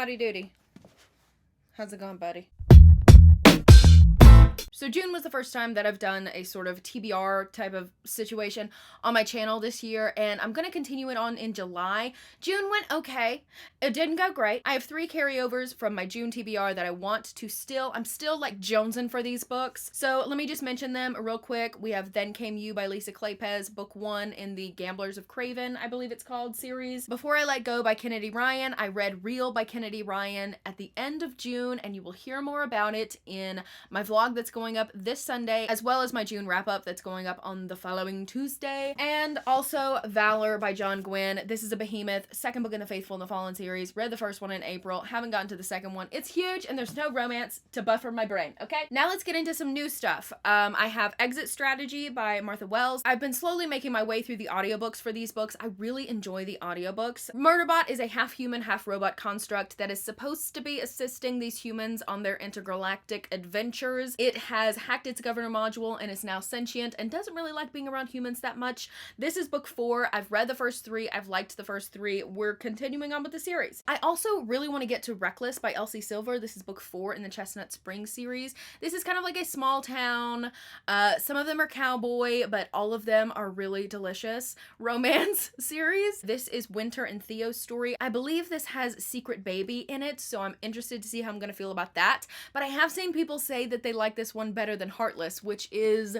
Howdy doody. How's it going, buddy? So June was the first time that I've done a sort of TBR type of situation on my channel this year, and I'm going to continue it on in July. June went okay. It didn't go great. I have 3 carryovers from my June TBR that I want to I'm still like jonesing for these books. So let me just mention them real quick. We have Then Came You by Lisa Kleypas, book 1 in the Gamblers of Craven, I believe it's called, series. Before I Let Go by Kennedy Ryan. I read Real by Kennedy Ryan at the end of June, and you will hear more about it in my vlog that's going up this Sunday, as well as my June wrap-up that's going up on the following Tuesday. And also Valor by John Gwynne. This is a behemoth, 2nd book in the Faithful and the Fallen series. Read the first one in April, haven't gotten to the second one. It's huge and there's no romance to buffer my brain, okay? Now let's get into some new stuff. I have Exit Strategy by Martha Wells. I've been slowly making my way through the audiobooks for these books. I really enjoy the audiobooks. Murderbot is a half-human, half-robot construct that is supposed to be assisting these humans on their intergalactic adventures. It has hacked its governor module and is now sentient and doesn't really like being around humans that much. This is book 4. I've read the first 3. I've liked the first 3. We're continuing on with the series. I also really want to get to Reckless by Elsie Silver. This is book 4 in the Chestnut Springs series. This is kind of like a small town. Some of them are cowboy, but all of them are really delicious romance series. This is Winter and Theo's story. I believe this has Secret Baby in it, so I'm interested to see how I'm going to feel about that. But I have seen people say that they like this one better than Heartless, which is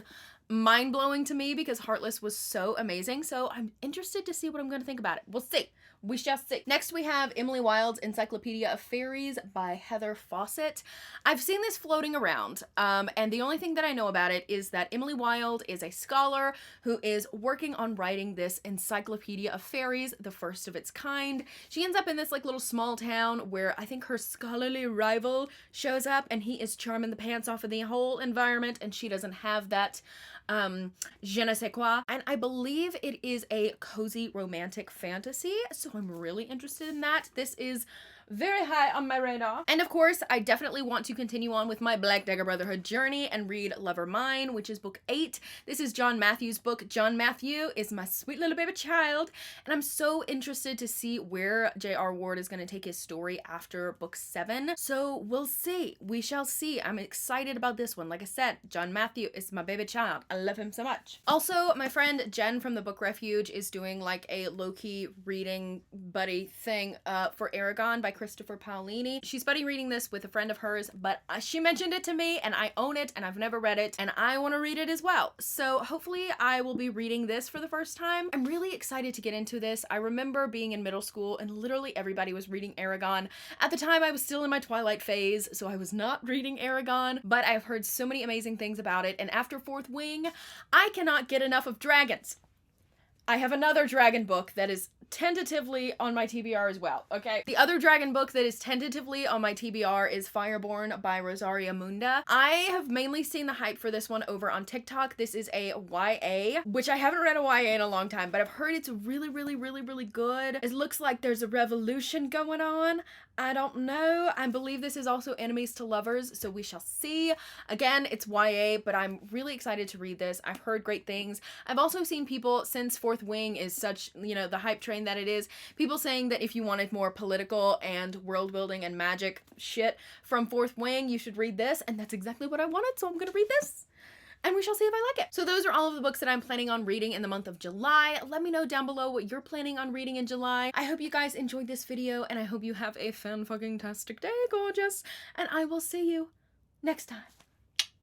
mind-blowing to me because Heartless was so amazing. So I'm interested to see what I'm going to think about it. We'll see. We shall see. Next we have Emily Wilde's Encyclopedia of Fairies by Heather Fawcett. I've seen this floating around, and the only thing that I know about it is that Emily Wilde is a scholar who is working on writing this Encyclopedia of Fairies, the first of its kind. She ends up in this like little small town where I think her scholarly rival shows up, and he is charming the pants off of the whole environment, and she doesn't have that je ne sais quoi. And I believe it is a cozy romantic fantasy, so I'm really interested in that. This is very high on my radar. And of course, I definitely want to continue on with my Black Dagger Brotherhood journey and read Lover Mine, which is book 8. This is John Matthew's book. John Matthew is my sweet little baby child, and I'm so interested to see where J.R. Ward is going to take his story after book 7. So we'll see. We shall see. I'm excited about this one. Like I said, John Matthew is my baby child. I love him so much. Also, my friend Jen from the Book Refuge is doing like a low-key reading buddy thing for Aragon by Christopher Paolini. She's buddy reading this with a friend of hers, but she mentioned it to me and I own it and I've never read it and I want to read it as well. So hopefully I will be reading this for the first time. I'm really excited to get into this. I remember being in middle school and literally everybody was reading Aragon. At the time I was still in my Twilight phase, so I was not reading Aragon, but I've heard so many amazing things about it, and after Fourth Wing, I cannot get enough of dragons. I have another dragon book that is tentatively on my TBR as well, okay? The other dragon book that is tentatively on my TBR is Fireborn by Rosaria Munda. I have mainly seen the hype for this one over on TikTok. This is a YA, which I haven't read a YA in a long time, but I've heard it's really, really, really, really good. It looks like there's a revolution going on. I don't know. I believe this is also enemies to lovers, so we shall see. Again, it's YA, but I'm really excited to read this. I've heard great things. I've also seen people, since Fourth Wing is such, you know, the hype train that it is, people saying that if you wanted more political and world building and magic shit from Fourth Wing, you should read this, and that's exactly what I wanted, so I'm gonna read this. And we shall see if I like it. So those are all of the books that I'm planning on reading in the month of July. Let me know down below what you're planning on reading in July. I hope you guys enjoyed this video, and I hope you have a fan-fucking-tastic day, gorgeous. And I will see you next time.